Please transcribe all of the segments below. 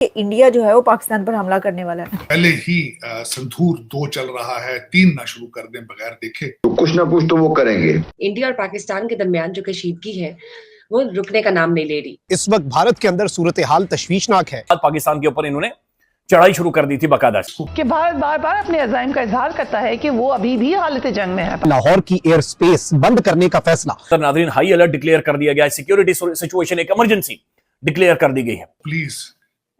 India जो है वो पाकिस्तान पर हमला करने वाला है। पहले ही संधूर 2 चल रहा है, 3 ना शुरू कर दें बगैर देखे तो कुछ ना कुछ तो वो करेंगे। इंडिया और पाकिस्तान के दरमियान जो कशीदगी है वो रुकने का नाम नहीं ले रही। इस वक्त भारत के अंदर सूरत हाल तशवीशनाक है। पाकिस्तान के ऊपर इन्होंने चढ़ाई शुरू कर दी थी बकायदा कि भारत बार बार अपने अज़ाइम का इजहार करता है कि वो अभी भी हालत जंग में है। लाहौर की एयर स्पेस बंद करने का फैसला। नाज़रीन, हाई अलर्ट डिक्लेयर कर दिया गया है। सिक्योरिटी सिचुएशन एक इमरजेंसी डिक्लेयर कर दी गई है। प्लीज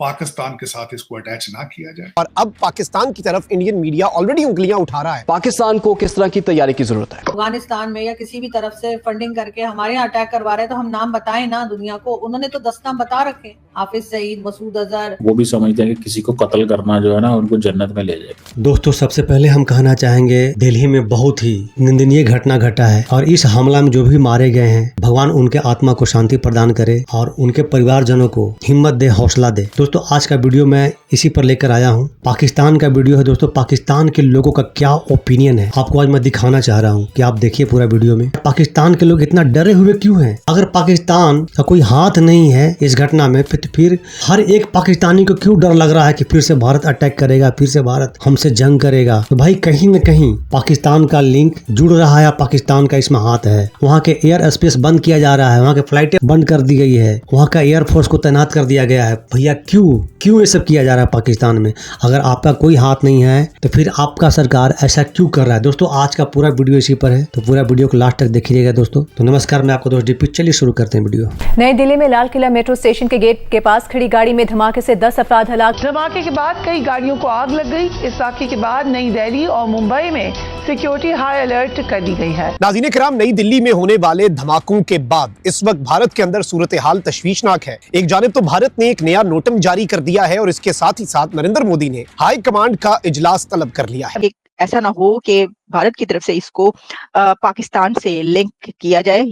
पाकिस्तान के साथ इसको अटैच ना किया जाए। और अब पाकिस्तान की तरफ इंडियन मीडिया ऑलरेडी उंगलियां उठा रहा है। पाकिस्तान को किस तरह की तैयारी की जरूरत है? अफगानिस्तान में या किसी भी तरफ से फंडिंग करके हमारे यहाँ अटैक करवा रहे हैं तो हम नाम बताएं ना दुनिया को। उन्होंने तो 10 नाम बता रखे, हाफिज सईद, मसूद अजहर। वो भी समझते हैं कि किसी को कत्ल करना जो है ना उनको जन्नत में ले जाएगा। दोस्तों, सबसे पहले हम कहना चाहेंगे दिल्ली में बहुत ही निंदनीय घटना घटा है और इस हमला में जो भी मारे गए हैं भगवान उनके आत्मा को शांति प्रदान करे और उनके परिवारजनों को हिम्मत दे, हौसला दे। दोस्तों, आज का वीडियो मैं इसी पर लेकर आया हूं। पाकिस्तान का वीडियो है दोस्तों। पाकिस्तान के लोगों का क्या ओपिनियन है आपको आज मैं दिखाना चाह रहा हूं कि आप देखिए पूरा वीडियो में। पाकिस्तान के लोग इतना डरे हुए क्यों हैं? अगर पाकिस्तान का कोई हाथ नहीं है इस घटना में फिर हर एक पाकिस्तानी को क्यों डर लग रहा है कि फिर से भारत अटैक करेगा, फिर से भारत हमसे जंग करेगा? तो भाई कहीं न कहीं पाकिस्तान का लिंक जुड़ रहा है, पाकिस्तान का इसमें हाथ है। वहाँ के एयर स्पेस बंद किया जा रहा है, वहाँ के फ्लाइटें बंद कर दी गई है, वहाँ का एयरफोर्स को तैनात कर दिया गया है। भैया क्यों ये सब किया जा रहा है पाकिस्तान में? अगर आपका कोई हाथ नहीं है तो फिर आपका सरकार ऐसा क्यों कर रहा है? दोस्तों, आज का पूरा वीडियो इसी पर है, तो पूरा वीडियो को लास्ट तक देखिएगा दोस्तों। तो नमस्कार, मैं आपको दोस्त डीपी, चलिए शुरू करते हैं वीडियो। नई दिल्ली में लाल किला मेट्रो स्टेशन के गेट के पास खड़ी गाड़ी में धमाके से 10 अफराद हलाक। धमाके के बाद कई गाड़ियों को आग लग गई। इस वाक़े के बाद नई दिल्ली और मुंबई में सिक्योरिटी हाई अलर्ट कर दी गई है। नाज़रीन किराम, नई दिल्ली में होने वाले धमाकों के बाद इस वक्त भारत के अंदर सूरत हाल तशवीशनाक है। एक जानिब तो भारत ने एक नया नोटम जारी कर दिया है और इसके साथ ही साथ नरेंद्र मोदी ने हाई कमांड का इजलास तलब कर लिया है। ऐसा ना हो कि भारत की तरफ से इसको पाकिस्तान से लिंक किया जाए,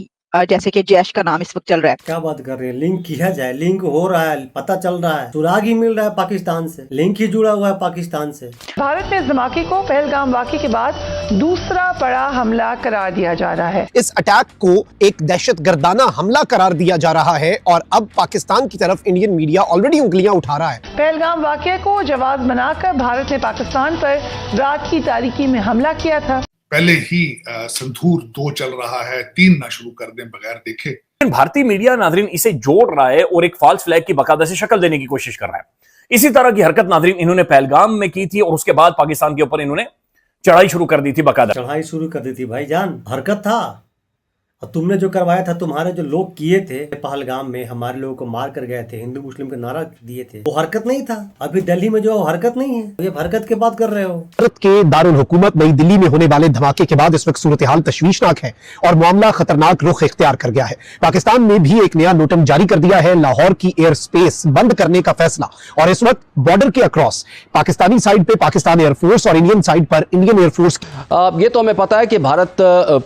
जैसे कि जैश का नाम इस वक्त चल रहा है। क्या बात कर रहे हैं? लिंक किया जाए? लिंक हो रहा है, पता चल रहा है, सुराग ही मिल रहा है पाकिस्तान से, लिंक ही जुड़ा हुआ है पाकिस्तान से। भारत में इस धमाके को पहलगाम वाक़े के बाद दूसरा बड़ा हमला करार दिया जा रहा है। इस अटैक को एक दहशतगर्दाना हमला करार दिया जा रहा है और अब पाकिस्तान की तरफ इंडियन मीडिया ऑलरेडी उंगलियां उठा रहा है। पहलगाम वाक़े को जवाब बनाकर भारत ने पाकिस्तान पर रात की तारीकी में हमला किया था। पहले ही संधूर 2 चल रहा है, 3 ना शुरू कर दें बगैर देखे। भारतीय मीडिया नाजरीन इसे जोड़ रहा है और एक फॉल्स फ्लैग की बकायदा से शक्ल देने की कोशिश कर रहा है। इसी तरह की हरकत नाजरीन इन्होंने पहलगाम में की थी और उसके बाद पाकिस्तान के ऊपर इन्होंने चढ़ाई शुरू कर दी थी। बकायदा चढ़ाई शुरू कर दी थी भाईजान, हरकत था। और तुमने जो करवाया था, तुम्हारे जो लोग किए थे पहलगाम में, हमारे लोगों को मार कर गए थे, हिंदू मुस्लिम का नारा दिए थे, वो हरकत नहीं था। अभी दिल्ली में जो हरकत नहीं है, ये हरकत की बात कर रहे हो। भारत के दारुल हुकूमत नई दिल्ली में होने वाले धमाके के बाद इस वक्त सूरत हाल तशवीशनाक है और मामला खतरनाक रुख इख्तियार कर गया है। पाकिस्तान ने भी एक नया नोटम जारी कर दिया है, लाहौर की एयर स्पेस बंद करने का फैसला। और इस वक्त बॉर्डर के अक्रॉस पाकिस्तानी साइड पे पाकिस्तान एयरफोर्स और इंडियन साइड पर इंडियन एयरफोर्स। ये तो हमें पता है कि भारत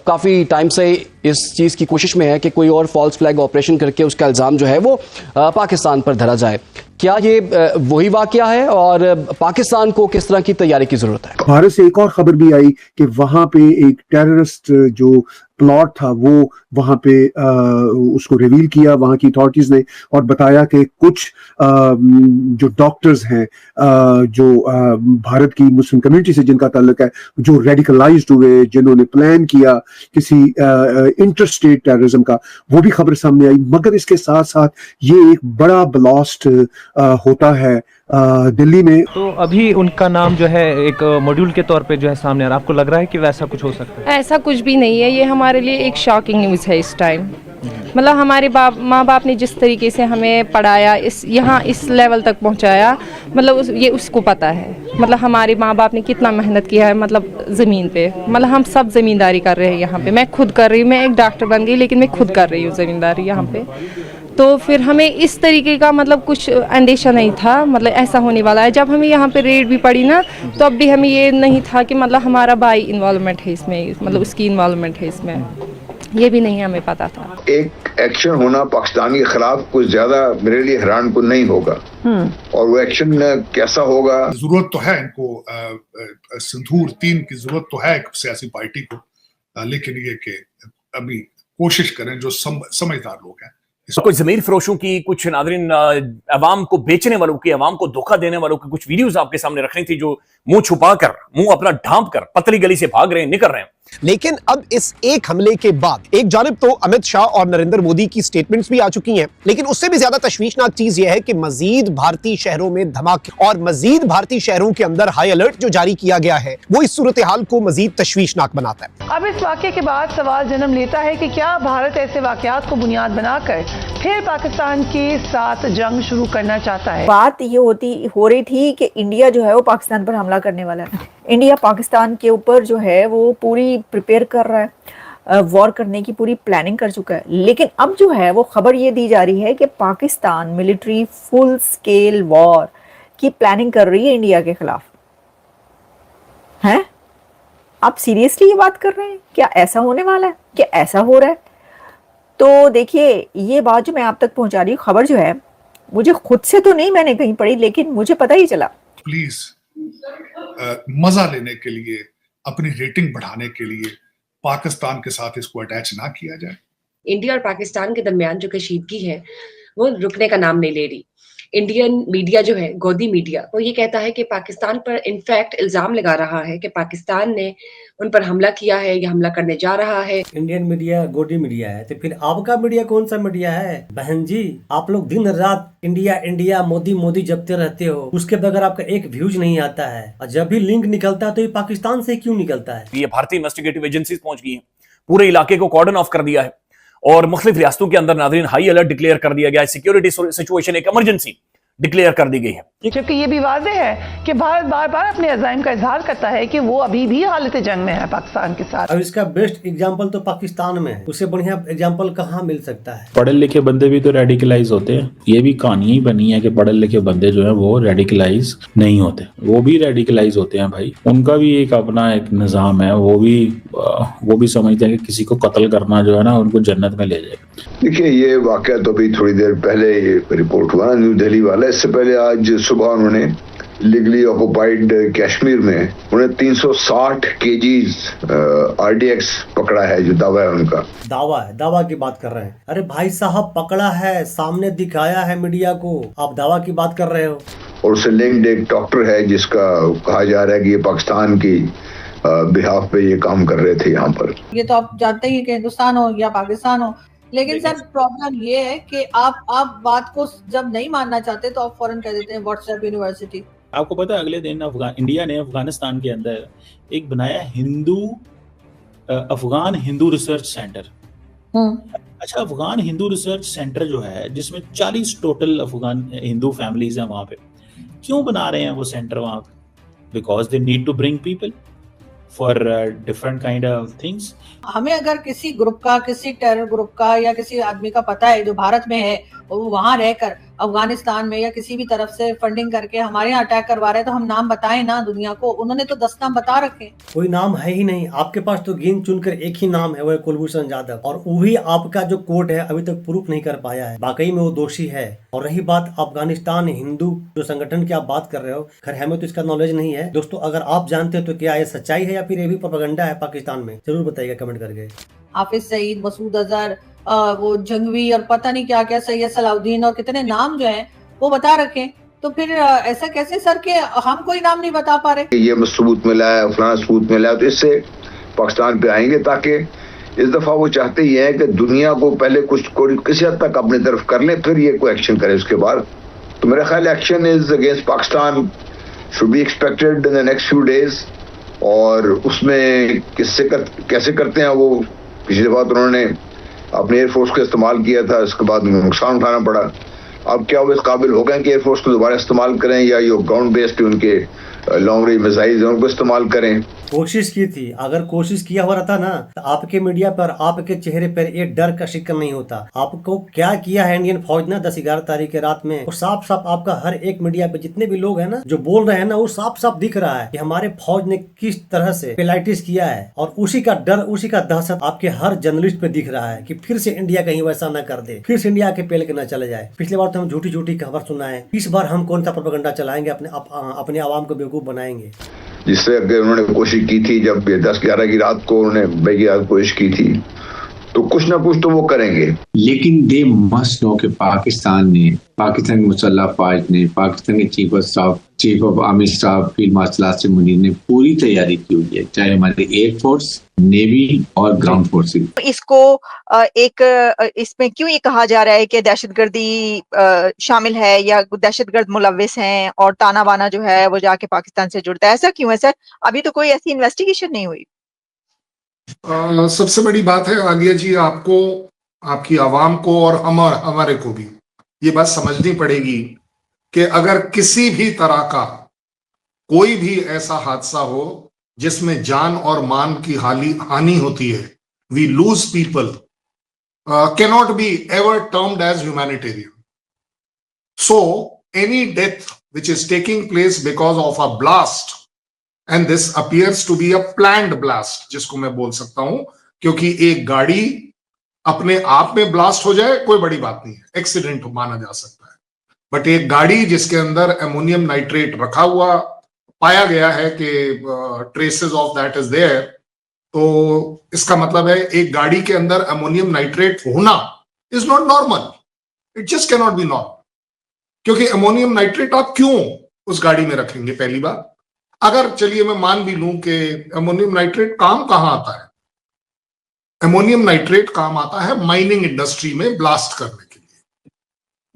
काफी टाइम से इस चीज की कोशिश में है कि कोई और फॉल्स फ्लैग ऑपरेशन करके उसका इल्जाम जो है वो पाकिस्तान पर धरा जाए। क्या ये वही वाकया है और पाकिस्तान को किस तरह की तैयारी की जरूरत है? भारत से एक और खबर भी आई कि वहां पे एक टेररिस्ट जो प्लॉट था वो वहां पे उसको रिवील किया वहां की अथॉरिटीज ने और बताया कि कुछ जो डॉक्टर्स हैं जो भारत की मुस्लिम कम्युनिटी से जिनका ताल्लुक है, जो रेडिकलाइज्ड हुए, जिन्होंने प्लान किया किसी इंटरस्टेट टेररिज्म का, वो भी खबर सामने आई। मगर इसके साथ साथ ये एक बड़ा ब्लास्ट होता है दिल्ली में। तो अभी उनका नाम जो है एक मॉड्यूल के तौर पे जो है सामने आ रहा है। आपको लग रहा है कि वैसा कुछ हो सकता है? ऐसा कुछ भी नहीं है, ये हमारे लिए एक शॉकिंग न्यूज़ है इस टाइम। मतलब हमारे माँ बाप ने जिस तरीके से हमें पढ़ाया, इस लेवल तक पहुँचाया, मतलब ये उसको पता है। मतलब हमारे माँ बाप ने कितना मेहनत किया है, मतलब ज़मीन पे। मतलब हम सब ज़मींदारी कर रहे हैं यहाँ पे। मैं खुद कर रही हूँ, मैं एक डॉक्टर बन गई लेकिन मैं खुद कर रही हूँ ज़मींदारी यहाँ पे। तो फिर हमें इस तरीके का मतलब कुछ अंदेशा नहीं था, मतलब ऐसा होने वाला है। जब हमें यहाँ पे रेड भी पड़ी ना, तो अब भी हमें ये नहीं था कि मतलब हमारा भाई इन्वॉल्वमेंट है इसमें, मतलब उसकी इन्वॉल्वमेंट है इसमें, ये भी नहीं हमें पता था। एक एक्शन होना पाकिस्तान के खिलाफ कुछ ज्यादा मेरे लिए हैरान कुन नहीं होगा। और वो एक्शन कैसा होगा? जरूरत तो है इनको, संधूर 3 की जरूरत तो है एक सियासी पार्टी को, लेकिन ये कि अभी कोशिश करें, जो समझदार लोग हैं तो कुछ जमीर फरोशों की, कुछ नादरीन अवाम को बेचने वालों की, अवाम को धोखा देने वालों की कुछ वीडियोस आपके सामने रखनी थी, जो मुंह छुपाकर, मुंह अपना ढांप कर पतली गली से भाग रहे हैं, निकल रहे हैं। लेकिन अब इस एक हमले के बाद एक जानिब तो अमित शाह और नरेंद्र मोदी की स्टेटमेंट्स भी आ चुकी हैं, लेकिन उससे भी ज्यादा तशवीशनाक चीज यह है कि मजीद भारतीय शहरों में धमाके और मजीद भारतीय शहरों के अंदर हाई अलर्ट जो जारी किया गया है वो इस सूरत हाल को मजीद तशवीशनाक बनाता है। अब इस वाक़े के बाद सवाल जन्म लेता है कि क्या भारत ऐसे वाक़यात को बुनियाद बनाकर फिर पाकिस्तान के साथ जंग शुरू करना चाहता है। बात ये हो रही थी कि इंडिया जो है वो पाकिस्तान पर हमला करने वाला है। इंडिया पाकिस्तान के ऊपर जो है वो पूरी प्रिपेयर कर रहा है, वॉर करने की पूरी प्लानिंग कर चुका है। लेकिन अब जो है वो खबर ये दी जा रही है कि Pakistan military full scale war की प्लानिंग कर रही है इंडिया के खिलाफ। हैं? आप सीरियसली ये बात कर रहे हैं? क्या ऐसा होने वाला है? क्या ऐसा हो रहा है? तो देखिए, ये बात जो मैं आप तक पहुंचा रही हूँ, खबर जो है मुझे खुद से तो नहीं मैंने कहीं पढ़ी, लेकिन मुझे पता ही चला। प्लीज मजा लेने के लिए, अपनी रेटिंग बढ़ाने के लिए पाकिस्तान के साथ इसको अटैच ना किया जाए। इंडिया और पाकिस्तान के दरमियान जो कशीदगी है वो रुकने का नाम नहीं ले रही। इंडियन मीडिया जो है, गोदी मीडिया, वो ये कहता है कि पाकिस्तान पर इनफैक्ट इल्जाम लगा रहा है कि पाकिस्तान ने उन पर हमला किया है या हमला करने जा रहा है। इंडियन मीडिया गोदी मीडिया है, तो फिर आपका मीडिया कौन सा मीडिया है? बहन जी, आप लोग दिन रात इंडिया इंडिया मोदी मोदी जपते रहते हो, उसके बगैर आपका एक व्यूज नहीं आता है। और जब भी लिंक निकलता है तो ये पाकिस्तान से क्यों निकलता है? ये भारतीय इन्वेस्टिगेटिव एजेंसीज पहुंच गई हैं, पूरे इलाके को कॉर्डन ऑफ कर दिया है और मुख्तलिफ रियासतों के अंदर नाज़रीन हाई अलर्ट डिक्लेयर कर दिया गया है। सिक्योरिटी सिचुएशन, एक इमरजेंसी डिक्लेयर कर दी गई है। जबकि ये भी वाज़ेह है कि भारत बार बार अपने अज़ाइम का इजहार करता है कि वो अभी भी हालत जंग में है पाकिस्तान के साथ। और इसका बेस्ट एग्जांपल तो पाकिस्तान में है, उससे बढ़िया एग्जांपल कहाँ मिल सकता है? पढ़े लिखे बंदे भी तो रेडिकलाइज होते हैं। ये भी कहानी ही बनी है कि पढ़े लिखे बंदे जो है वो रेडिकलाइज नहीं होते, वो भी रेडिकलाइज होते हैं भाई। उनका भी एक अपना एक निज़ाम है, वो भी समझते हैं कि किसी को कत्ल करना जो है ना उनको जन्नत में ले जाए। देखिए, ये वाकया तो अभी थोड़ी देर पहले ये रिपोर्ट हुआ न्यू दिल्ली वाला। इससे पहले आज सुबह उन्होंने लीगली ऑक्युपाइड कश्मीर में उन्हें 360 केजीज RDX पकड़ा है, जो दावा है उनका। दावा की बात कर रहे हैं। अरे भाई साहब, पकड़ा है, सामने दिखाया है मीडिया को, आप दावा की बात कर रहे हो। और उससे लिंक्ड एक डॉक्टर है जिसका कहा जा रहा है कि ये पाकिस्तान की बिहाफ पे ये काम कर रहे थे यहाँ पर। ये तो आप जानते ही कि हिंदुस्तान हो या पाकिस्तान हो, लेकिन सर प्रॉब्लम ये है कि आप बात को जब नहीं मानना चाहते तो आप फौरन कह देते हैं व्हाट्सएप यूनिवर्सिटी। आपको पता है अगले दिन इंडिया ने अफगानिस्तान के अंदर एक बनाया अफगान हिंदू रिसर्च सेंटर। अच्छा, अफगान हिंदू रिसर्च सेंटर जो है जिसमें 40 टोटल अफगान हिंदू फैमिलीज हैं वहां पे। क्यों बना रहे हैं वो सेंटर वहां? Because they need to bring people for different kind of things. हमें अगर किसी ग्रुप का, किसी टेरर ग्रुप का या किसी आदमी का पता है जो भारत में है और वो वहां रहकर अफगानिस्तान में या किसी भी तरफ से फंडिंग करके हमारे यहाँ अटैक करवा रहे हैं, तो हम नाम बताएं ना दुनिया को। उन्होंने तो 10 नाम बता रखे। कोई नाम है ही नहीं आपके पास, तो गिन चुनकर एक ही नाम है, वो कुलभूषण जाधव, और वो भी आपका जो कोर्ट है अभी तक प्रूफ नहीं कर पाया है वाकई में वो दोषी है। और रही बात अफगानिस्तान हिंदू जो संगठन की आप बात कर रहे हो, खैर हमें तो इसका नॉलेज नहीं है। दोस्तों, अगर आप जानते हो तो क्या ये सच्चाई है या फिर ये भी प्रोपेगेंडा है पाकिस्तान में? जरूर बताइएगा कमेंट करके। हाफिज सईद, मसूद अजहर, वो जंगवी और पता नहीं क्या क्या, सैयद सलाउद्दीन और कितने नाम जो हैं वो बता रखे। तो फिर ऐसा कैसे सर के हम कोई नाम नहीं बता पा रहे? ये सबूत मिला है, फलाना सबूत मिला है, तो इससे पाकिस्तान पे आएंगे, ताकि इस दफा वो चाहते ही है कि दुनिया को पहले किसी हद तक अपनी तरफ कर ले, फिर ये कोई एक्शन करे उसके बाद। तो मेरा ख्याल action is against Pakistan should be expected in the next few days. और उसमें कैसे करते हैं वो, पिछली दफा तो उन्होंने अपने एयरफोर्स का इस्तेमाल किया था, इसके बाद नुकसान उठाना पड़ा। अब क्या वो इस काबिल हो गए कि एयरफोर्स को दोबारा इस्तेमाल करें, या ये ग्राउंड बेस्ड उनके लॉन्ग रेंज मिसाइल उनको इस्तेमाल करें? कोशिश की थी। अगर कोशिश किया हुआ रहता ना तो आपके मीडिया पर, आपके चेहरे पर एक डर का शिक्र नहीं होता। आपको क्या किया है इंडियन फौज ने 10-11 तारीख के रात में, वो साफ साफ आपका हर एक मीडिया पे जितने भी लोग हैं ना जो बोल रहे हैं ना, वो साफ साफ दिख रहा है कि हमारे फौज ने किस तरह से पेलाइटिस किया है। और उसी का डर, उसी का दहशत आपके हर जर्नलिस्ट पे दिख रहा है कि फिर से इंडिया कहीं वैसा न कर दे, फिर से इंडिया के पेल के न चले जाए। पिछले बार तो हम झूठी झूठी खबर सुनाए, इस बार हम कौन सा प्रोपेगेंडा चलाएंगे, अपने आवाम को बेवकूफ बनाएंगे। जिससे अगर उन्होंने कोशिश की थी, जब 10-11 की रात को उन्होंने बेगियात कोशिश की थी, तो कुछ ना कुछ तो वो करेंगे। लेकिन दे मस्ट नो कि पाकिस्तान ने, पाकिस्तान की मुसल्लह फौज ने, पाकिस्तान के chief of army staff field marshal Asim Munir ने पूरी तैयारी की हुई है, चाहे हमारे एयरफोर्स, नेवी और ग्राउंड फोर्सेस। इसको इसमें क्यों ये कहा जा रहा है कि दहशतगर्दी शामिल है या दहशतगर्द मुलव्विस हैं और ताना बाना जो है वो जाके पाकिस्तान से जुड़ता है, ऐसा क्यों है सर? अभी तो कोई ऐसी इन्वेस्टिगेशन नहीं हुई। सबसे बड़ी बात है आलिया जी, आपको, आपकी आवाम को और हमारे को भी ये बात समझनी पड़ेगी कि अगर किसी भी तरह का कोई भी ऐसा हादसा हो जिसमें जान और मान की हानि होती है, we lose people, cannot be ever termed as humanitarian. So any death which is taking place because of a blast, and this appears to be a planned blast, जिसको मैं बोल सकता हूं, क्योंकि एक गाड़ी अपने आप में ब्लास्ट हो जाए कोई बड़ी बात नहीं है, एक्सीडेंट माना जा सकता है, बट एक गाड़ी जिसके अंदर एमोनियम नाइट्रेट रखा हुआ पाया गया है कि traces of that is there, तो इसका मतलब है एक गाड़ी के अंदर एमोनियम नाइट्रेट होना is not normal, it just can not be normal. क्योंकि एमोनियम नाइट्रेट आप क्यों उस गाड़ी में रखेंगे? पहली बात, अगर चलिए मैं मान भी लूं कि एमोनियम नाइट्रेट काम कहां आता है, एमोनियम नाइट्रेट काम आता है माइनिंग इंडस्ट्री में ब्लास्ट करने के लिए।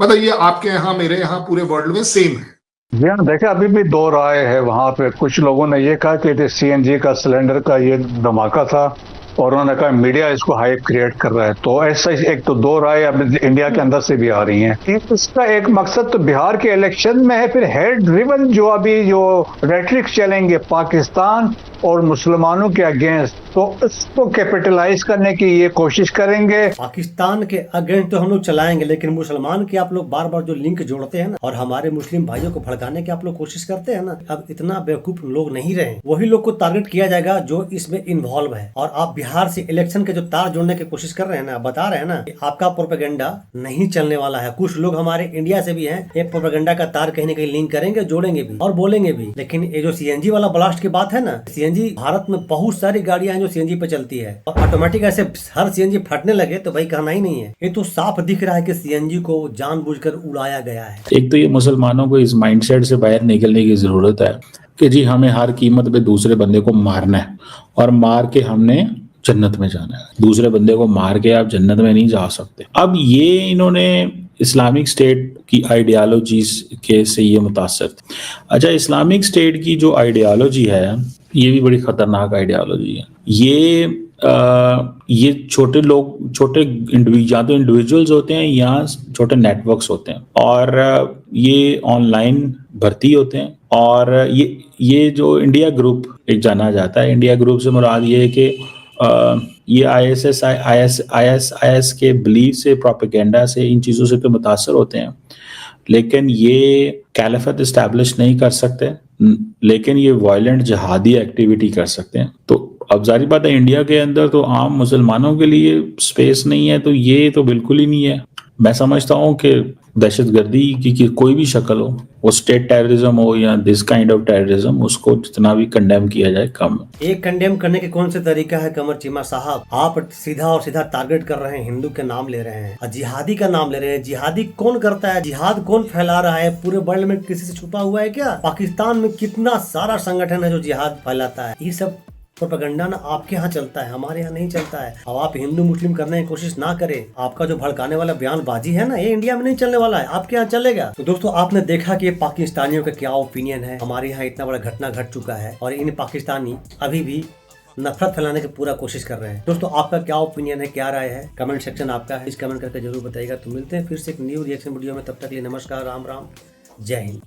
बताइए, आपके यहाँ मेरे यहाँ पूरे वर्ल्ड में सेम है। जी हाँ, देखिए अभी भी दो राय है वहां पे। कुछ लोगों ने ये कहा कि सीएनजी का सिलेंडर का ये धमाका था और उन्होंने कहा मीडिया इसको हाइप क्रिएट कर रहा है। तो ऐसा एक तो दो राय अब इंडिया के अंदर से भी आ रही हैं। इसका एक मकसद तो बिहार के इलेक्शन में है, फिर हेड ड्रिवन जो अभी जो रेटरिक चलेंगे पाकिस्तान और मुसलमानों के अगेंस्ट, तो इसको कैपिटलाइज करने की ये कोशिश करेंगे। पाकिस्तान के अगेंस्ट तो हम लोग चलाएंगे, लेकिन मुसलमान के आप लोग बार बार जो लिंक जोड़ते हैं ना और हमारे मुस्लिम भाइयों को भड़काने की आप लोग कोशिश करते हैं ना, अब इतना बेवकूफ लोग नहीं रहे। वही लोग को टारगेट किया जाएगा जो इसमें इन्वॉल्व है। और आप बिहार से इलेक्शन के जो तार जोड़ने की कोशिश कर रहे हैं ना, बता रहे हैं ना कि आपका प्रोपेगेंडा नहीं चलने वाला है। कुछ लोग हमारे इंडिया से भी हैं, ये प्रोपेगेंडा का तार कहीं न कहीं लिंक करेंगे, जोड़ेंगे भी और बोलेंगे भी। लेकिन ये जो सीएनजी वाला ब्लास्ट की बात है ना, सीएनजी भारत में बहुत सारी गाड़ियां हैं जो सीएनजी पे चलती है और ऑटोमेटिक ऐसे हर सीएनजी फटने लगे तो भाई कहना ही नहीं है। ये तो साफ दिख रहा है कि सीएनजी को जानबूझकर उड़ाया गया है। एक तो ये मुसलमानों को इस माइंडसेट से बाहर निकलने की जरूरत है कि जी हमें हर कीमत पे दूसरे बंदे को मारना है और मार के हमने जन्नत में जाना है। दूसरे बंदे को मार के आप जन्नत में नहीं जा सकते। अब ये इन्होंने इस्लामिक स्टेट की आइडियालॉजीज के से ये मुतासर थे। अच्छा, इस्लामिक स्टेट की जो आइडियालॉजी है ये भी बड़ी खतरनाक आइडियालॉजी है। ये छोटे लोग, छोटे या तो इंडिविजुअल्स होते हैं या छोटे नेटवर्क्स होते हैं और ये ऑनलाइन भर्ती होते हैं। और ये जो इंडिया ग्रुप एक जाना जाता है, इंडिया ग्रुप से मुराद ये है कि ये IS के बिलीफ से, प्रोपेगेंडा से, इन चीज़ों से तो मुतासर होते हैं, लेकिन ये कैलिफत इस्टेब्लिश नहीं कर सकते, लेकिन ये वायलेंट जिहादी एक्टिविटी कर सकते हैं। तो अब जारी बात है इंडिया के अंदर तो आम मुसलमानों के लिए स्पेस नहीं है, तो ये तो बिल्कुल ही नहीं है। मैं समझता हूँ कि दहशतगर्दी की कोई भी शक्ल हो, वो स्टेट टेररिज्म हो या दिस काइंड ऑफ टेररिज्म, उसको जितना भी कंडेम किया जाए कम है। एक कंडेम करने के कौन से तरीका है कमर चीमा साहब? आप सीधा और सीधा टारगेट कर रहे हैं, हिंदू के नाम ले रहे हैं और जिहादी का नाम ले रहे हैं। जिहादी कौन करता है? जिहाद कौन फैला रहा है? पूरे वर्ल्ड में किसी से छुपा हुआ है क्या? पाकिस्तान में कितना सारा संगठन है जो जिहाद फैलाता है। ये सब प्रोपेगेंडा ना आपके यहाँ चलता है, हमारे यहाँ नहीं चलता है। अब आप हिंदू मुस्लिम करने की कोशिश ना करें। आपका जो भड़काने वाला बयानबाजी है ना, ये इंडिया में नहीं चलने वाला है, आपके यहाँ चलेगा। तो दोस्तों, आपने देखा कि पाकिस्तानियों का क्या ओपिनियन है। हमारे यहाँ इतना बड़ा घटना घट चुका है और इन पाकिस्तानी अभी भी नफरत फैलाने की पूरा कोशिश कर रहे हैं। दोस्तों, आपका क्या ओपिनियन है, क्या राय है? कमेंट सेक्शन आपका है, इस कमेंट करके जरूर बताइएगा। तो मिलते हैं फिर से एक न्यू रिएक्शन वीडियो में, तब तक के लिए नमस्कार, राम राम, जय हिंद।